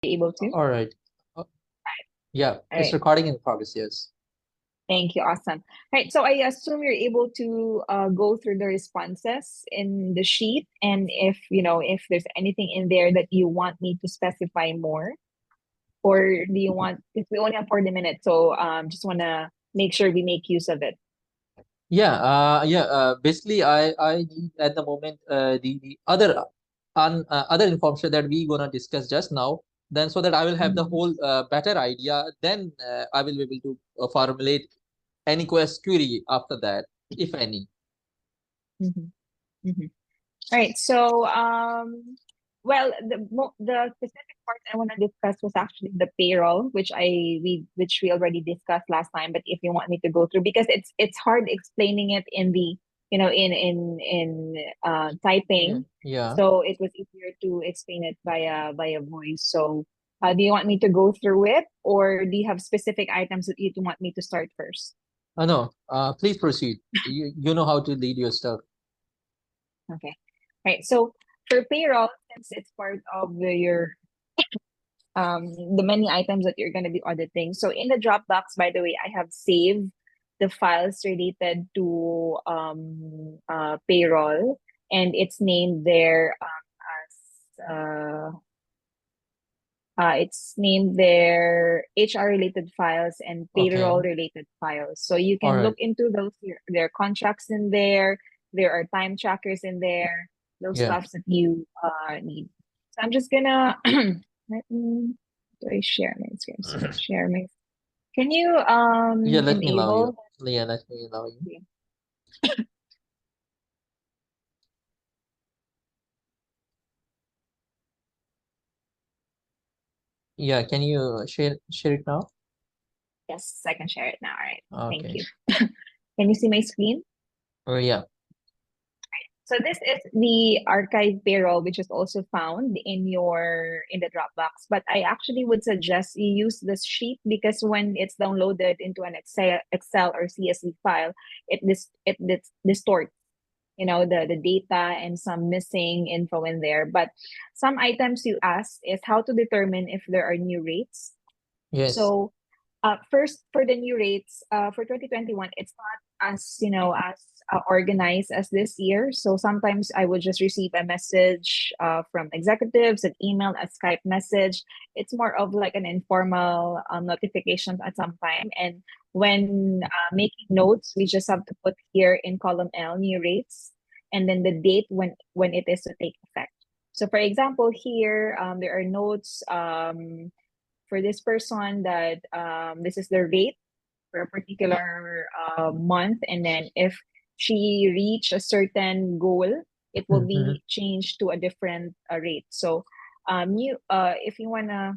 able to? All right. Uh, Yeah, All it's right. recording in progress, yes. Thank you. Awesome. Right. So I assume you're able to go through the responses in the sheet, and if there's anything in there that you want me to specify more, or do you want? Because we only have 40 minutes, so just wanna make sure we make use of it. Basically, I need at the moment the other information that we gonna discuss just now. Then so that I will have the Mm-hmm. whole better idea. Then I will be able to formulate any query after that, if any. Mm-hmm. Mm-hmm. All right. So, well, the specific part I want to discuss was actually the payroll, which we already discussed last time. But if you want me to go through, because it's hard explaining it in the Yeah, typing, yeah. so it was easier to explain it via voice. So, do you want me to go through it, or do you have specific items that you want me to start first? No. Please proceed. You know how to lead your stuff. Okay. Right. So for payroll, since it's part of your the many items that you're going to be auditing. So in the Dropbox, by the way, I have saved the files related to payroll, and it's named there it's named there HR related files and payroll Okay. related files. So you All can look right. into those. There are contracts in there. There are time trackers in there. Those Yeah. stuffs that you need. So I'm just gonna let me do I share my screen? Share my. Can you Yeah, let me allow you. enable? Yeah, let me allow you. Yeah, can you share it now? Yes, I can share it now. All right. Thank Okay. you. Can you see my screen? Oh yeah. So this is the archive payroll, which is also found in the Dropbox. But I actually would suggest you use this sheet because when it's downloaded into an Excel or CSV file, it distorts, the data and some missing info in there. But some items you asked is how to determine if there are new rates. Yes. So, first for the new rates, for 2021, it's not as organized as this year. So sometimes I would just receive a message from executives, an email, a Skype message. It's more of like an informal notification at some time. And when making notes, we just have to put here in column L new rates, and then the date when it is to take effect. So for example, here there are notes. For this person that this is the rate for a particular month, and then if she reach a certain goal, it will Mm-hmm. be changed to a different rate. So you if you want to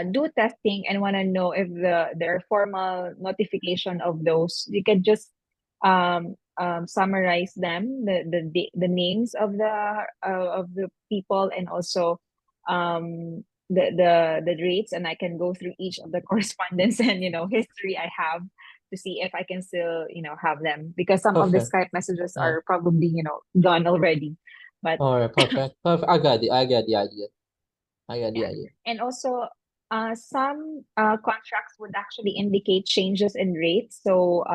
do testing and want to know if there are formal notification of those, you can just summarize them, the names of the people, and also the rates, and I can go through each of the correspondence and history I have to see if I can still have them, because some of the Perfect. Skype messages Yeah. are probably gone already. But All right, perfect. Perfect. I got the idea. I got the yeah. idea. And also, some contracts would actually indicate changes in rates. So,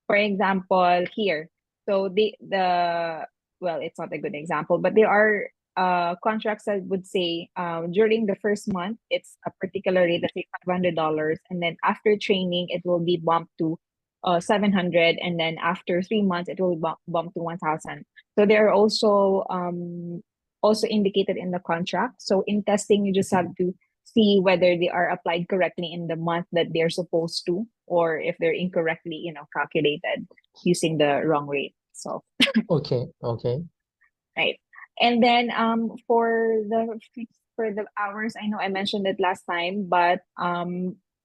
for example, here, so well, it's not a good example, but there are contracts that would say during the first month, it's a particular rate, let's say $500, and then after training, it will be bumped to 700, and then after 3 months, it will bump to 1,000. So there are also indicated in the contract. So in testing, you just have to see whether they are applied correctly in the month that they're supposed to, or if they're incorrectly, calculated using the wrong rate. So, Okay, okay. right. And then for the hours, I know I mentioned it last time, but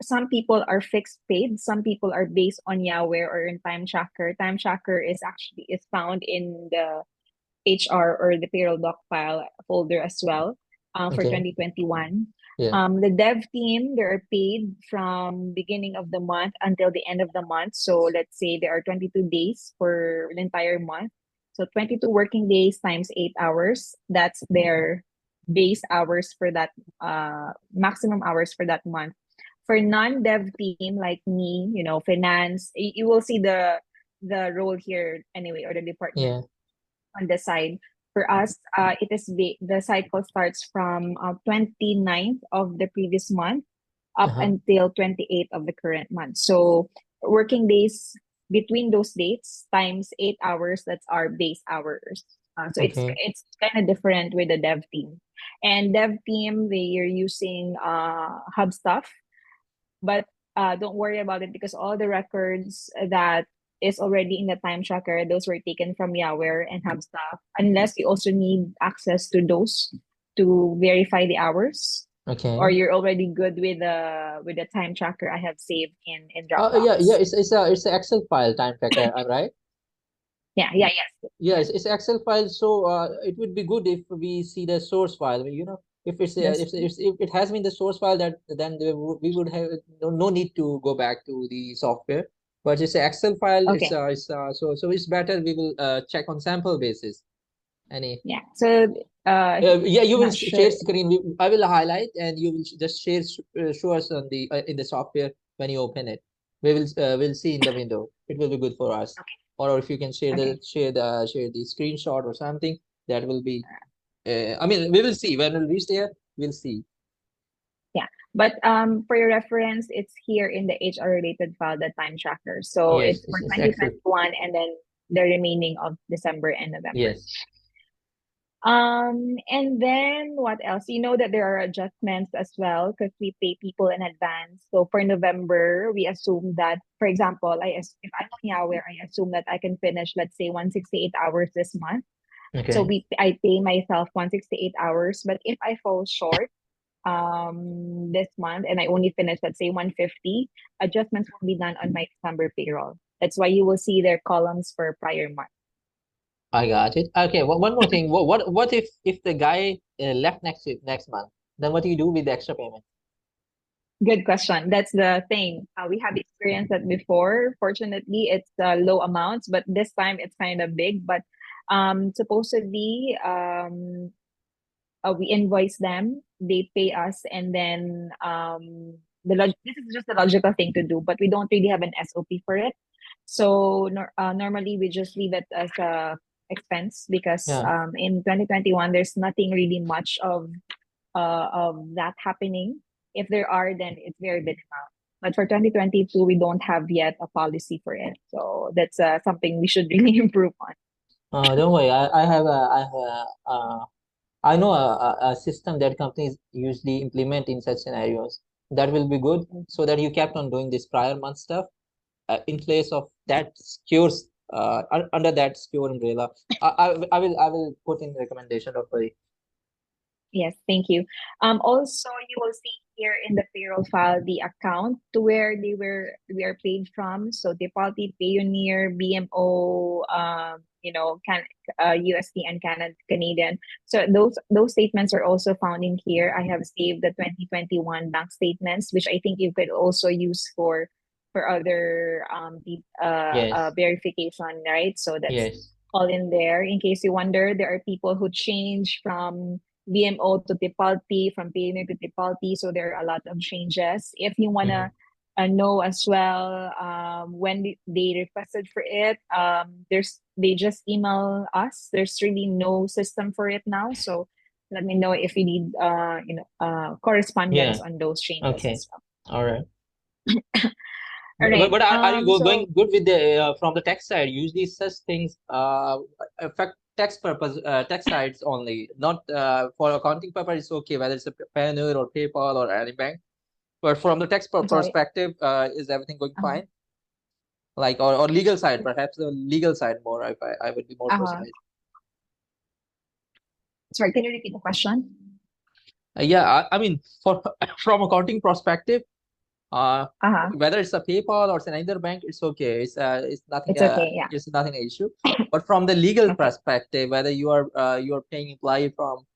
some people are fixed paid, some people are based on Yahweh or in time tracker. Time tracker is found in the HR or the payroll doc file folder as well, for Okay. 2021. Yeah. The dev team, they're paid from beginning of the month until the end of the month. So let's say there are 22 days for the entire month. So 22 working days times 8 hours, that's their base hours for that maximum hours for that month. For non-dev team like me, finance, you will see the role here anyway, or the department Yeah. on the side. For us, the cycle starts from 29th of the previous month up Uh-huh. until 28th of the current month. So working days between those dates times 8 hours, that's our base hours. So it's Okay. it's kind of different with the dev team. And dev team, they are using hub stuff, but don't worry about it because all the records that is already in the time tracker, those were taken from Yaware and Hubstaff, unless you also need access to those to verify the hours, or Okay. you're already good with the time tracker I have saved in Yeah, Dropbox. it's a Excel file time tracker, right? Yeah, yeah, yes, Yeah, yeah. it's Excel file. So it would be good if we see the source file. If it's That's if it has been the source file, that then we would have no need to go back to the software. But it's an Excel file. okay. So it's better. We will check on sample basis. Any Yeah. So Yeah, you will not sure. share screen. I will highlight, and you will just show us on the in the software when you open it. We'll see in the window. It will be good for us. Or if you can Okay. share the screenshot or something, that will be. I mean, we will see when we reach there. We'll see. Yeah. But for your reference, it's here in the HR related file, the time tracker. So Yes, it's for it's Excel. 2021 and then the remaining of December and November. Yes. And then what else? You know that there are adjustments as well because we pay people in advance. So for November, we assume that, for example, if I'm on Yahweh, I assume that I can finish, let's say, 168 hours this month. So Okay. I pay myself 168 hours. But if I fall short, this month and I only finished, let's say, 150, adjustments will be done on my December payroll. That's why you will see their columns for prior month. I got it. Okay. One more thing. What if the guy left next month? Then what do you do with the extra payment? Good question. That's the thing. We have experienced that before. Fortunately, it's low amounts, but this time it's kind of big. But supposedly, we invoice them, they pay us, and then this is just a logical thing to do, but we don't really have an SOP for it. So normally we just leave it as a expense because Yeah. in 2021 there's nothing really much of that happening. If there are, then it's very minimal. But for 2022, we don't have yet a policy for it. So that's something we should really improve on. Don't worry. I know a system that companies usually implement in such scenarios. That will be good, so that you kept on doing this prior month stuff in place of that secures under that secure umbrella. I will put in recommendation of a. Yes, thank you. Also, you will see here in the payroll file the account to where we are paid from. So Departy, Payoneer, BMO, USD and Canadian. So those statements are also found in here. I have saved the 2021 bank statements, which I think you could also use for other Yes, verification, right? So that's yes. all in there. In case you wonder, there are people who change from BMO to Tipalti, from Payoneer to Tipalti. So there are a lot of changes. If you want Mhm. to know as well when they requested for it, they just email us. There's really no system for it now. So let me know if you need correspondence Yeah. on those changes Okay. as well. All right. All right. But are you going So good with the from the tech side? Usually such things affect tax sides only, not for accounting purpose. It's okay whether it's a Payoneer or PayPal or any bank. But from the I'm sorry. perspective, is everything going Uh-huh. fine? Like or legal side, perhaps the legal side more. If I would be more Uh-huh. precise. Sorry, can you repeat the question? Yeah, I mean for from accounting perspective. Uh-huh. Whether it's a PayPal or it's another bank, it's okay. It's okay. Yeah. It's nothing an issue. But from the legal Okay. perspective, whether you are paying employee from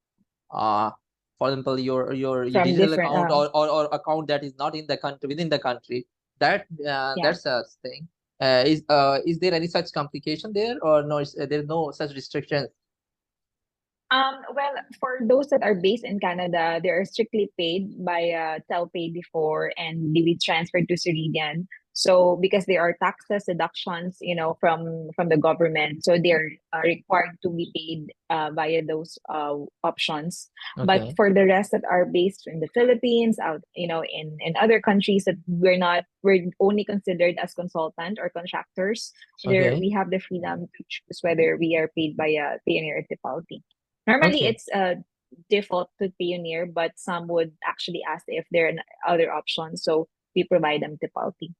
for example your From digital different account or account that is not in the country within the country, that yeah. that's a thing. Is there any such complication there or no? There's no such restriction? Well, for those that are based in Canada, they are strictly paid by Telpay before, and they be transferred to Ceridian. So because there are taxes deductions, from the government, so they're required to be paid via those options. But Okay. for the rest that are based in the Philippines, out in other countries that we're only considered as consultant or contractors, there Okay. we have the freedom to choose whether we are paid by a Pioneer or Tipalti. Normally, Okay. it's a default to Pioneer, but some would actually ask if there are other options, so we provide them Tipalti.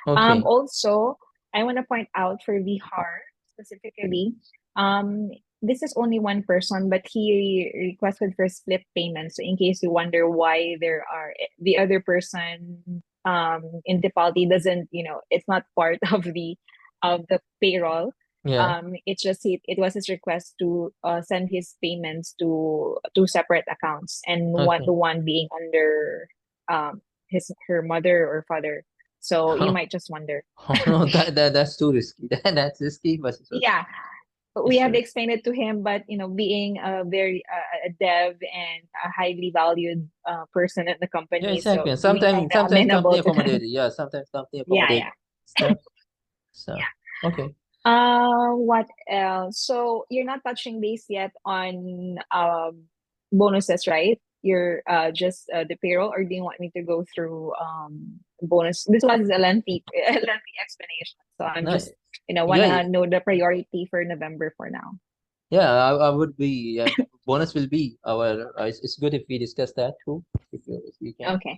Okay. Also, I want to point out for Vihar specifically, this is only one person, but he requested for split payment. So in case you wonder why the other person in Tipalti doesn't, it's not part of the payroll. Yeah. It's just it was his request to send his payments to two separate accounts, and Okay. the one being under his her mother or father. So you might just wonder. Oh no, that's too risky. That's risky, but it's okay. Yeah, but we It's have okay. explained it to him, but being a dev and a highly valued person at the Yeah, company, exactly. so And we kind of sometimes company amenable to that. accommodate it. Yeah, sometimes company Yeah, accommodate yeah, stuff. So yeah. okay. What else? So you're not touching base yet on bonuses, right? You're just the payroll, or do you want me to go through bonus? This one is a lengthy, a lengthy explanation, so I'm No, just yeah, wanna know the priority for November for now. yeah. I would be. Bonus will be our. It's good if we discuss that too, if you can. Okay.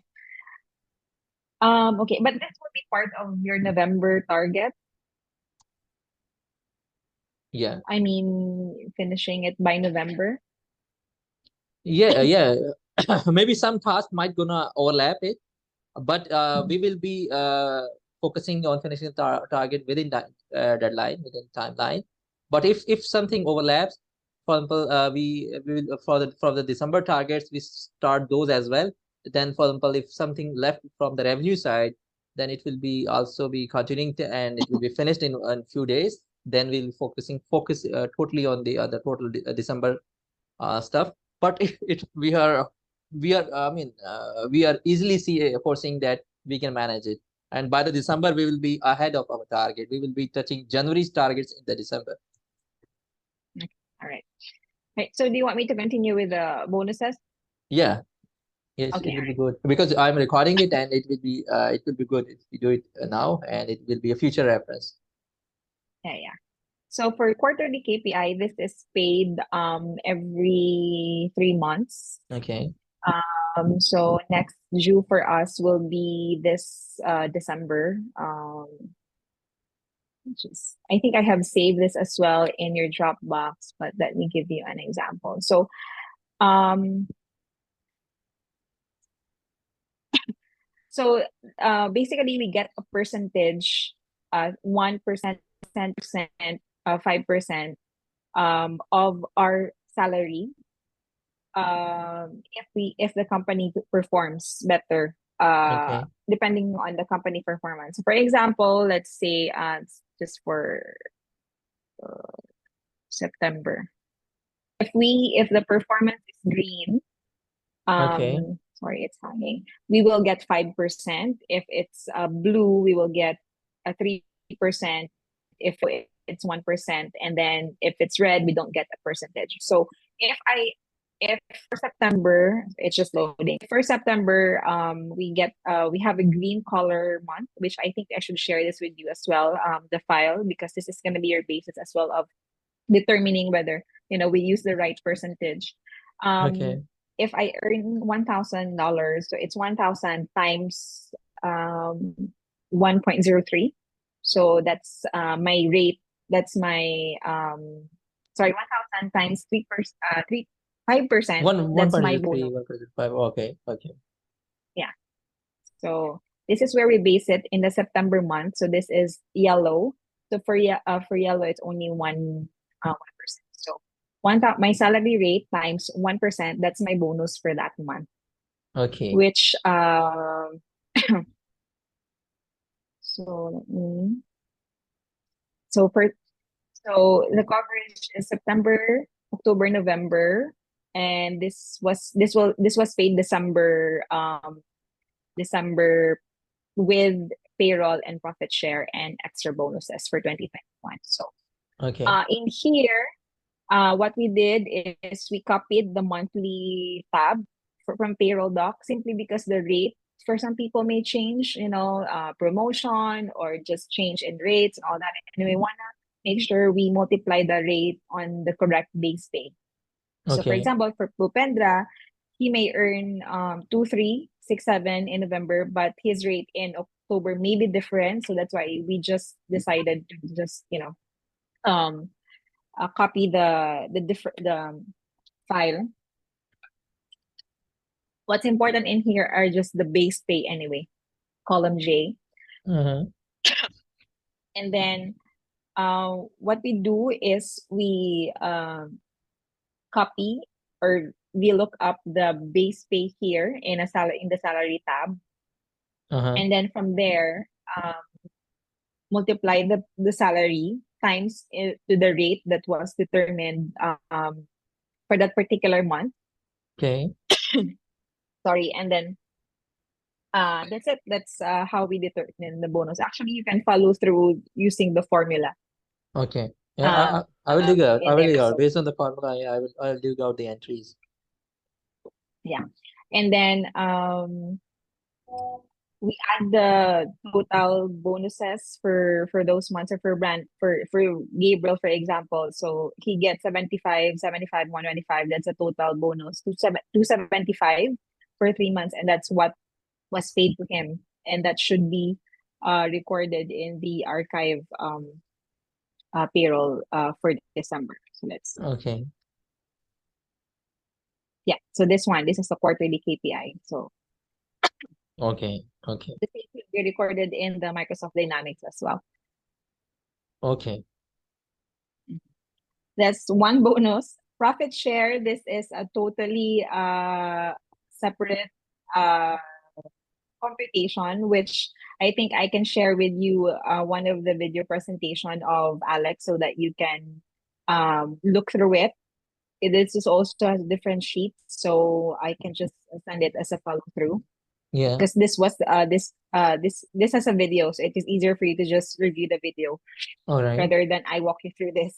Okay, but this will be part of your November target. Yeah, I mean, finishing it by November. yeah. Maybe some tasks might gonna overlap it, but Mhm. we will be focusing on finishing target within that deadline, within timeline. But if something overlaps, for example, we will for the December targets, we start those as well. Then, for example, if something left from the revenue side, then it will be also be continuing to, and it will be finished in few days. Then we'll focus totally on the other total December stuff. But we are I mean we are easily foreseeing that we can manage it. And by the December, we will be ahead of our target. We will be touching January's targets in the December. Okay. All right. Right. So do you want me to continue with the bonuses? Yeah, yes, Okay. it All will be right. good because I'm recording it, and it will be good if we do it now, and it will be a future reference. Yeah, yeah. So for quarterly KPI, this is paid every 3 months. Okay. So next due for us will be this December. Which is, I think I have saved this as well in your Dropbox, but let me give you an example. So um so basically we get a percentage, 1%, 5% of our salary, if the company performs better, Okay. depending on the company performance. For example, let's say just for September, if the performance is green, Okay. sorry, it's hanging, we will get 5%. If it's blue, we will get a 3%. If it's 1%, and then if it's red, we don't get a percentage. So if I if for September, it's just loading. For September, we have a green color month, which I think I should share this with you as well, the file, because this is going to be your basis as well of determining whether we use the right percentage. Um, Okay. if I earn $1,000, so it's 1,000 times 1.03. So that's my rate. That's my sorry, 1,000 times 5%. One That's point my zero bonus. three, 1.05. Okay. Okay. Yeah. So this is where we base it in the September month. So this is yellow. So for yellow, it's only 1%. So my salary rate times 1%. That's my bonus for that month. Okay. Which so let me so for so the coverage is September. October, November, and this was paid December with payroll and profit share and extra bonuses for 2021. So Okay. in here, what we did is we copied the monthly tab from payroll doc simply because the rate for some people may change, promotion or just change in rates and all that. And we want to make sure we multiply the rate on the correct base pay. So for Okay. example, for Pupendra, he may earn 2367 in November, but his rate in October may be different. So that's why we just decided to just, um, copy the different the file. What's important in here are just the base pay anyway, column J. Mm-hmm. And then what we do is we copy or we look up the base pay here in the salary tab, Uh-huh. and then from there multiply the salary times to the rate that was determined for that particular month. Okay. Sorry, and then that's it. That's how we determine the bonus. Actually, you can follow through using the formula Okay. Yeah, I will dig out. I in will there. dig out. So Based on the formula, I'll dig out the entries. yeah, and then we add the total bonuses for those months, or for Gabriel, for example. So he gets 75, 75, 125. That's a total bonus, 275 for 3 months, and that's what was paid to him, and that should be recorded in the archive payroll for December. So let's Okay. yeah. So this is the quarterly KPI. So Okay. Okay. the same will be recorded in the Microsoft Dynamics as well. Okay. That's one bonus. Profit share, this is a totally separate uh, computation, which I think I can share with you one of the video presentation of Alex so that you can look through it. This is also has different sheets, so I can just send it as a follow through Yeah. because this has a video, so it is easier for you to just review the video All right. rather than I walk you through this.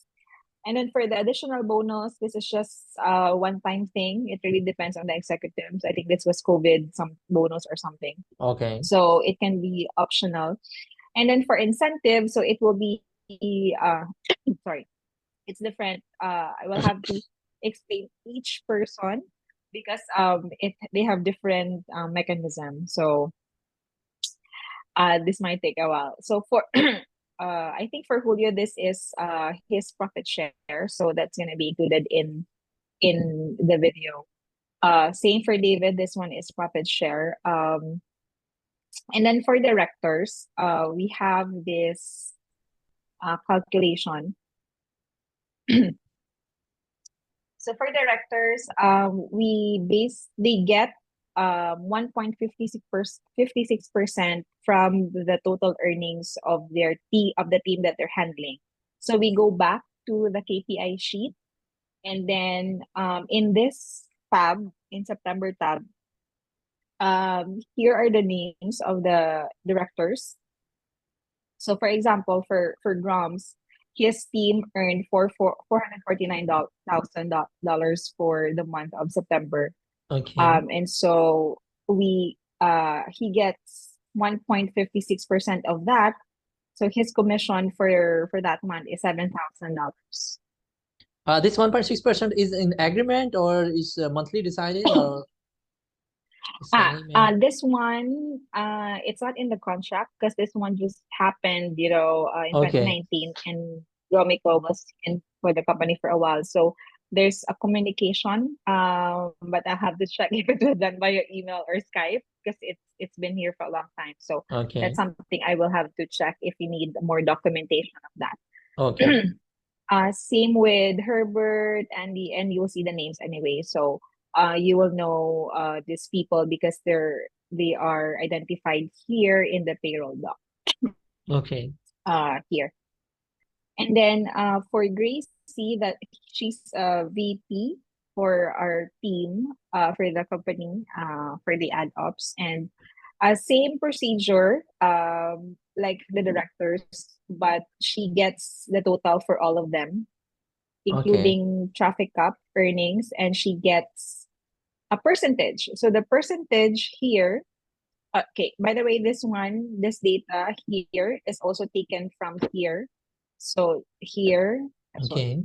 And then for the additional bonus, this is just a one-time thing. It really depends on the executives. I think this was COVID, some bonus or something. Okay. So it can be optional. And then for incentive, so it will be sorry, it's different. I will have to explain each person because they have different mechanism. So this might take a while. So for I think for Julio, this is his profit share, so that's gonna be included in the video. Same for David. This one is profit share. And then for directors, we have this calculation. So for directors, they get 1.56% from the total earnings of the team that they're handling. So we go back to the KPI sheet, and then in this tab, in September tab, here are the names of the directors. So for example, for Grom's, his team earned $449,000 for the month of September. Okay. And so he gets 1.56% of that. So his commission for that month is $7,000. This 1.6% is in agreement or is monthly decided or is agreement? This one, it's not in the contract because this one just happened, in Okay. 2019, and Romico was in for the company for a while. So there's a communication, but I have to check if it was done via email or Skype because it's been here for a long time. So that's Okay. something I will have to check if you need more documentation of that. Okay. Same with Herbert, and you'll see the names anyway. So you will know these people because they are identified here in the payroll doc Okay. here. And then for Grace, see that she's a VP for our team, for the company, for the ad ops, and same procedure, like the directors, but she gets the total for all of them, Okay. including traffic cap earnings, and she gets a percentage. So the percentage here, okay, by the way, this data here is also taken from here. So here, sorry, Okay.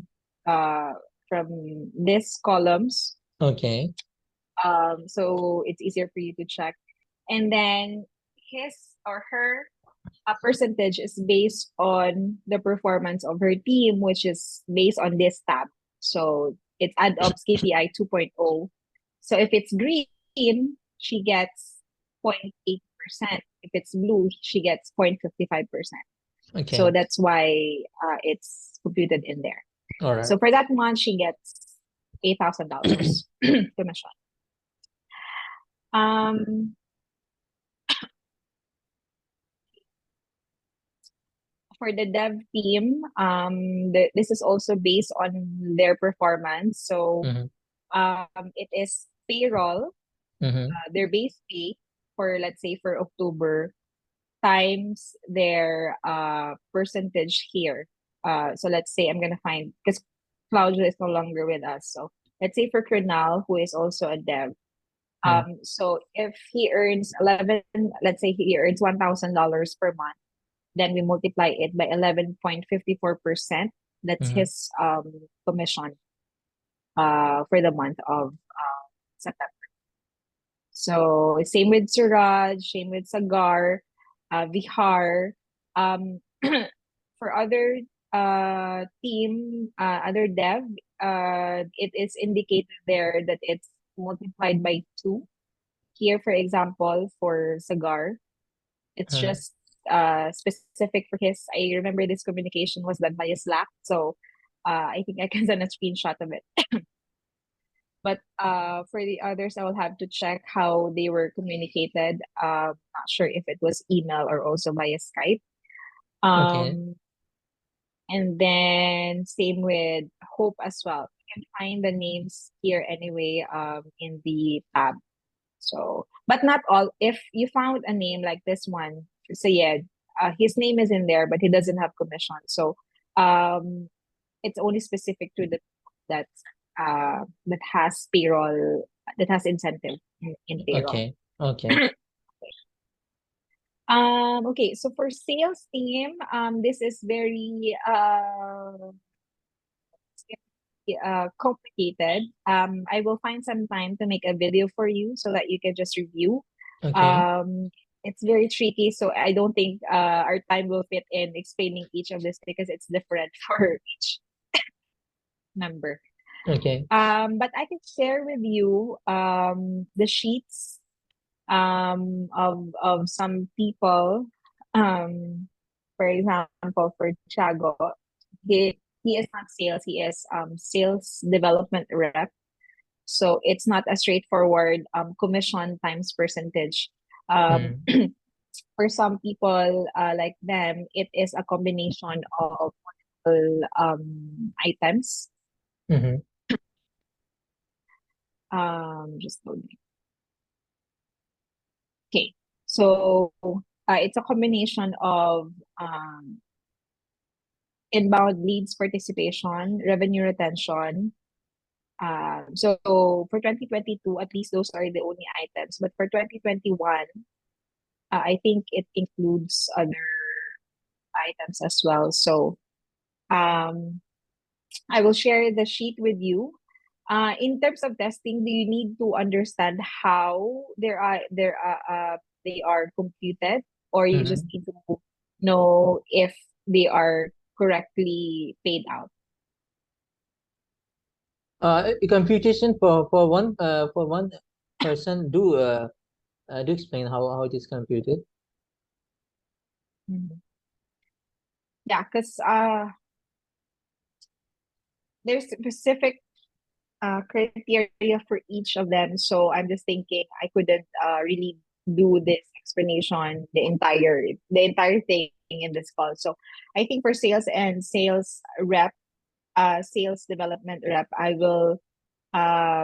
uh, from these columns. Okay. So it's easier for you to check. And then his or her percentage is based on the performance of her team, which is based on this tab. So it's Ad Ops KPI 2.0. So if it's green, she gets 0.8%. If it's blue, she gets 0.55%. So Okay. that's why it's computed in there. All right. So for that month, she gets $8,000 commission. Um, for the dev team, this is also based on their performance. So Mm-hmm. it is payroll, Mm-hmm. their base pay for, let's say, for October, times their percentage here. So let's say I'm gonna find, because Claudia is no longer with us. So let's say for Kernal, who is also a dev. So if he earns 11, let's say he earns $1,000 per month, then we multiply it by 11.54%. That's Mm-hmm. his commission for the month of September. So same with Suraj, same with Sagar, Vihar. Um, for other team, other dev, it is indicated there that it's multiplied by two. Here, for example, for Sagar, it's Mm-hmm. just specific for his. I remember this communication was done by Slack, so I think I can send a screenshot of it. But for the others, I will have to check how they were communicated. Not sure if it was email or also via Skype. Okay. Um, and then same with Hope as well. You can find the names here anyway in the tab. So, but not all. If you found a name like this one, Sayed, his name is in there, but he doesn't have commission. So, um, it's only specific to the that that has payroll, that has incentive in payroll. Okay. Okay. Okay, so for sales team, this is very complicated. I will find some time to make a video for you so that you can just review. Okay. Um, it's very tricky, so I don't think our time will fit in explaining each of this because it's different for each member. Okay. But I can share with you the sheets of some people. For example, for Tiago, he is not sales, he is sales development rep. So it's not a straightforward commission times percentage. Um, Mm-hmm. for some people like them, it is a combination of multiple items. Mm-hmm. Just loading. Okay, so it's a combination of inbound leads participation, revenue retention. So for 2022, at least those are the only items. But for 2021, I think it includes other items as well. So um, I will share the sheet with you. In terms of testing, do you need to understand how they are computed, or you just Mm-hmm. need to know if they are correctly paid out? Computation for one person, do explain how it is computed. Mhm. Yeah, because there's specific criteria for each of them. So I'm just thinking I couldn't really do this explanation the entire thing in this call. So I think for sales and sales rep, sales development rep, I will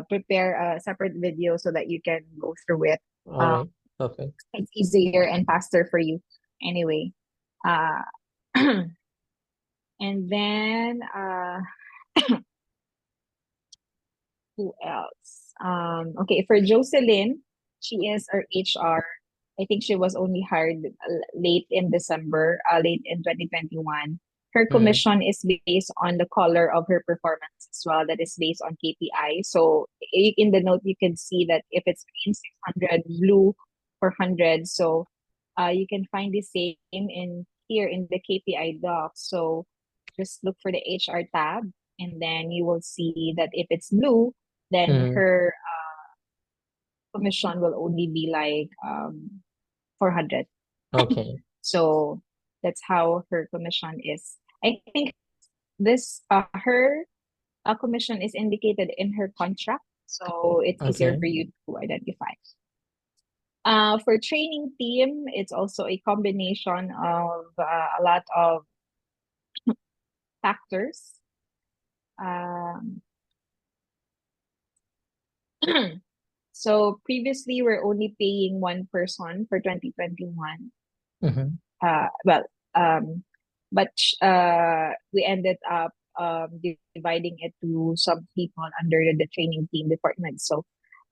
prepare a separate video so that you can go through it. All right. Perfect. It's easier and faster for you. Anyway, uh, and then who else? Okay, for Jocelyn, she is our HR. I think she was only hired late in December, late in 2021. Her Mm. commission is based on the color of her performance as well. That is based on KPI. So in the note, you can see that if it's green, 600, blue, 400. So you can find the same in here in the KPI doc. So just look for the HR tab, and then you will see that if it's blue, then Mm. her commission will only be like 400. Okay. So that's how her commission is. I think this her commission is indicated in her contract, so it's easier Okay. for you to identify. For training team, it's also a combination of a lot of factors. Um, so previously, we're only paying one person for 2021. Mm-hmm. Well, um, but we ended up dividing it to some people under the training team department. So,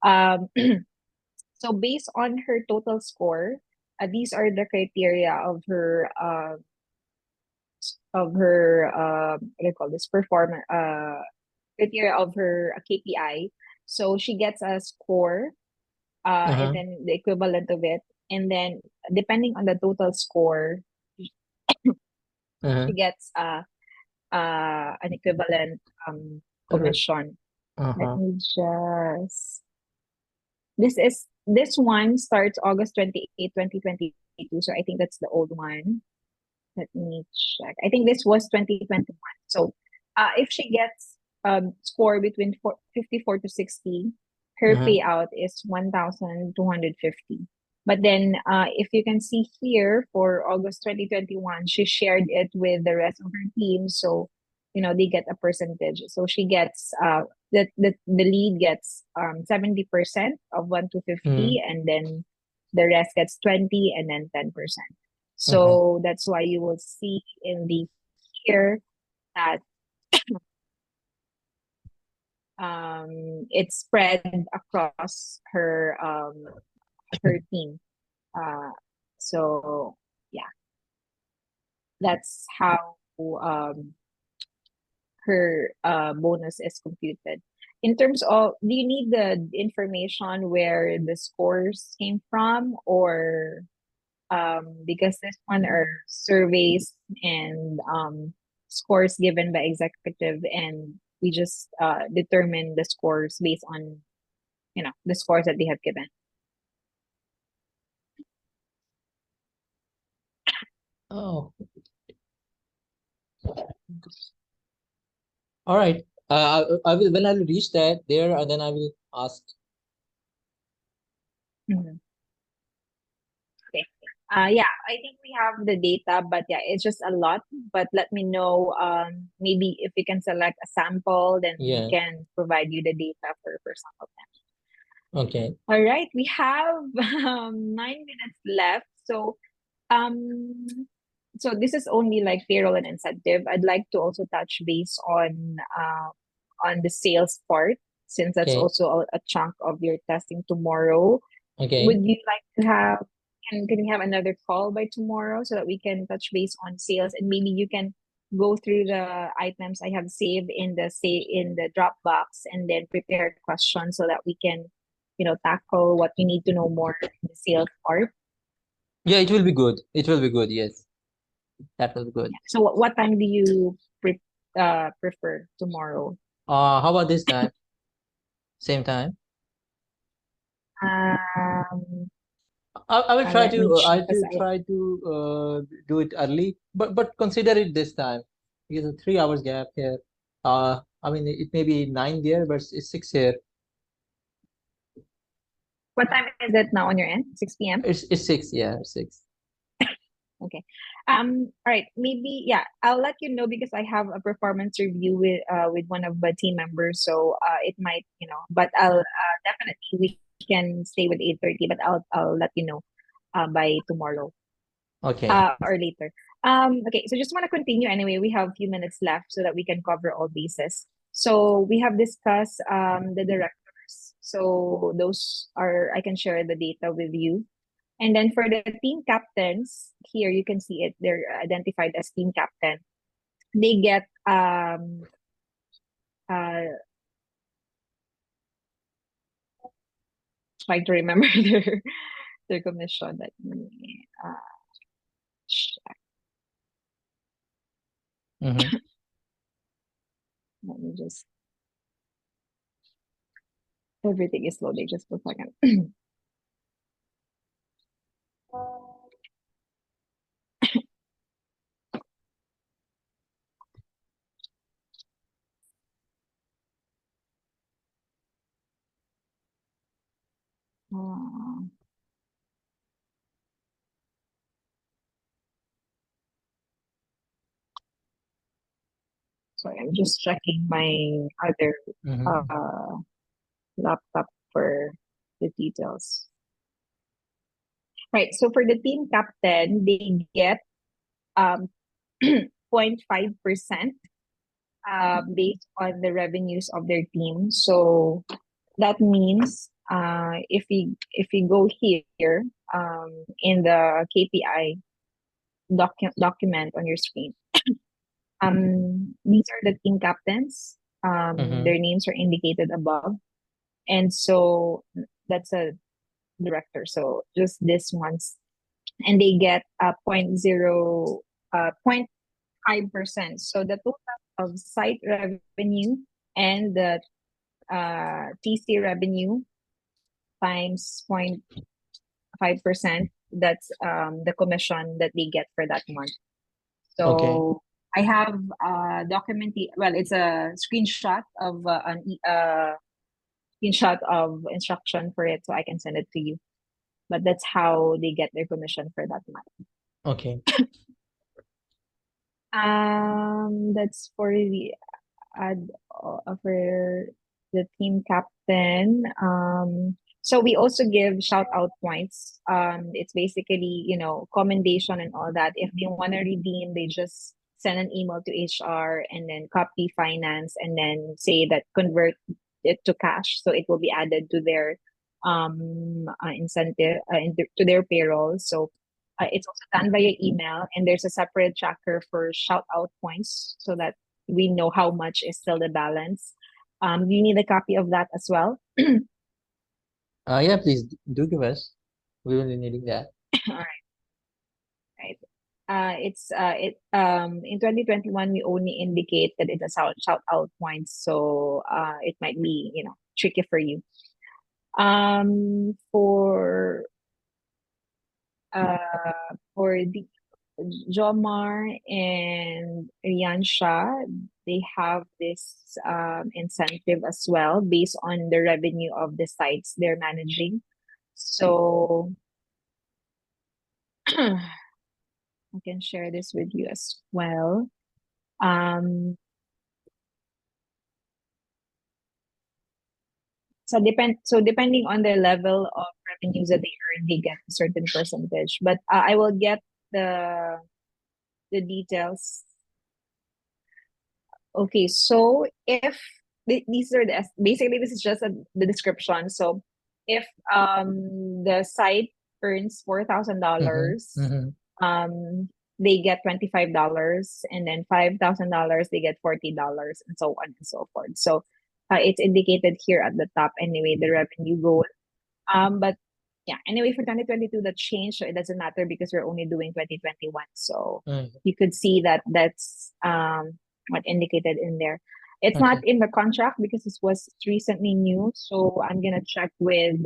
um, so based on her total score, these are the criteria of her what do you call this performance criteria of her KPI. So she gets a score, and Uh-huh. then the equivalent of it, and then depending on the total score, Uh-huh. she gets an equivalent Correct. commission. Let Uh-huh. me just this one starts August 28, 2022. So I think that's the old one. Let me check. I think this was 2021. So if she gets score between 54 to 60, her Uh-huh. payout is 1,250. But then if you can see here for August 2021, she shared it with the rest of her team. So, they get a percentage. So she gets the lead gets 70% of 1 to Mm. 50, and then the rest gets 20 and then 10%. Uh-huh. So that's why you will see in the here that it's spread across her team. Uh, so yeah, that's how her bonus is computed. In terms of, do you need the information where the scores came from, or because this one are surveys and scores given by executive, and we just determine the scores based on the scores that they have given. Oh, all right. I will when I will reach that there, and then I will ask. Mhm. Okay. Yeah, I think we have the data, but yeah, it's just a lot. But let me know. Maybe if we can select a sample, then we Yeah. can provide you the data for some of them. Okay. All right, we have 9 minutes left. Um, so this is only like payroll and incentive. I'd like to also touch base on the sales part, since that's Okay. also a chunk of your testing tomorrow. Okay. Would you like to have can we have another call by tomorrow so that we can touch base on sales, and maybe you can go through the items I have saved in the Dropbox, and then prepare questions so that we can tackle what you need to know more in the sales part. Yeah, it will be good. It will be good. Yes, that will be good. So what time do you prefer tomorrow? How about this time? Same time? Um, I will try let to me I check as will try to do it early, but consider it this time because a 3 hours gap here. I mean it may be nine there, but it's six here. what time is it now on your end? 6 p.m. It's six, yeah, six. Okay. All right. Maybe yeah. I'll let you know because I have a performance review with one of the team members. So it might but I'll definitely we can stay with 8:30. But I'll let you know by tomorrow Okay. or later. Okay. So just want to continue anyway. We have a few minutes left so that we can cover all bases. So we have discussed the directors. So those are I can share the data with you. And then for the team captains, here you can see it. They're identified as team captain. They get uh trying to remember their commission. Check. Mm-hmm. Let me just everything is loading just for a second. Uh, sorry, I'm just checking my other Mm-hmm. laptop for the details. Right. So for the team captain, they get um 0.5% based on the revenues of their team. So that means if we go here in the KPI document on your screen, these are the team captains. Mm-hmm. Their names are indicated above, and so that's a director. So just this ones, and they get a point 5%. So the total of site revenue and the TC revenue times 0.5%, that's the commission that they get for that month. Okay. So I have well, it's a screenshot of instruction for it, so I can send it to you. But that's how they get their commission for that month. Okay. That's for the add for the team captain. So we also give shout out points. It's basically, commendation and all that. If they want to redeem, they just send an email to HR and then copy finance and then say that convert it to cash. So it will be added to their incentive to their payroll. So it's also done via email, and there's a separate tracker for shout out points so that we know how much is still the balance. You need a copy of that as well. Yeah, please do give us. We will be needing that. All right, right. It's it in 2021 we only indicate that it's a shout out points, so it might be tricky for you. For the Jomar and Riansha, they have this incentive as well based on the revenue of the sites they're managing. So I can share this with you as well. Um, so depending on the level of revenues that they earn, they get a certain percentage. But I will get the the details. Okay, so if these are basically this is just the description. So if the site earns Mm-hmm. $4,000, Mm-hmm. um they get $25, and then $5,000 they get $40, and so on and so forth. So it's indicated here at the top anyway, the revenue goal. But yeah, anyway, for 2022 that changed, so it doesn't matter because we're only doing 2021. So Mm. you could see that that's what indicated in there. It's not Okay. in the contract because this was recently new. So I'm gonna check with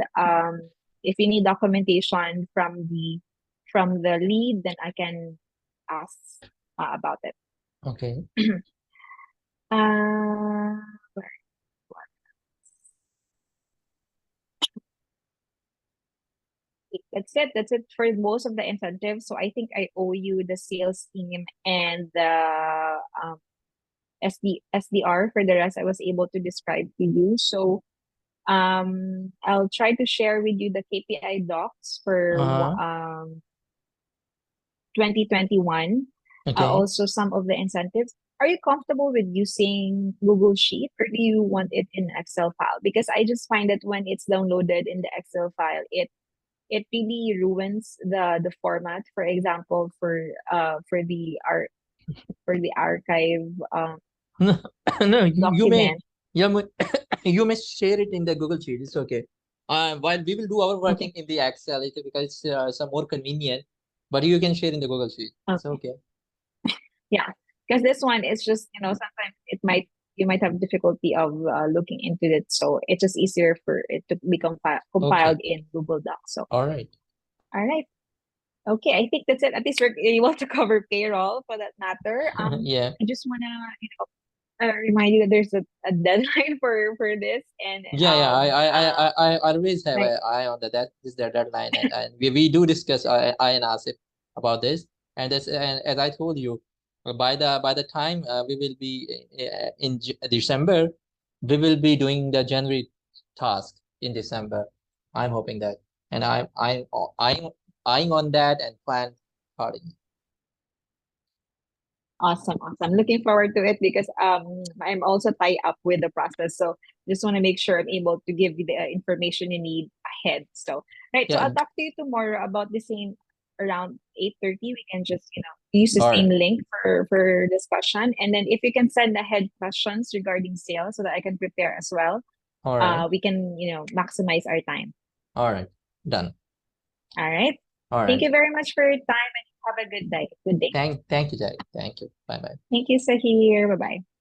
if you need documentation from the lead, then I can ask about it. Okay. Uh, that's it. That's it for most of the incentives. So I think I owe you the sales team and the SDR. For the rest, I was able to describe to you. So I'll try to share with you the KPI docs for Uh-huh. 2021. Okay. Also some of the incentives. Are you comfortable with using Google Sheet, or do you want it in Excel file? Because I just find that when it's downloaded in the Excel file, it really ruins the format. For example, for the archive No, no, you may, document. you may, you may share it in the Google Sheet. It's okay. While we will do our Okay. working in the Excel, because it's some more convenient, but you can share in the Google Sheet. It's Okay. okay. Yeah, because this one is just, sometimes you might have difficulty of looking into it, so it's just easier for it to be compiled Okay. in Google Docs. So, All right. all right. Okay, I think that's it. At least we're able to cover payroll for that matter. Yeah. I just wanna, remind you that there's a deadline for this, and Yeah, yeah. I always have like an eye on that. That is the deadline, and we do discuss. I and Asif about this, and as I told you, by the time we will be in December, we will be doing the January task in December. I'm hoping that, and I'm eyeing on that and plan accordingly. awesome, awesome. Looking forward to it because I'm also tied up with the process. So just want to make sure I'm able to give you the information you need ahead. So right, so Yeah. I'll talk to you tomorrow about the same around 8:30. We can just, use the All same right. link for discussion. And then if you can send ahead questions regarding sales so that I can prepare as well, All right. we can, maximize our time. All right. Done. All right. All Thank right. you very much for your time and have a good day. Good day. Thank you, Jai. Thank you. Bye bye. Thank you, Sahir. Bye bye.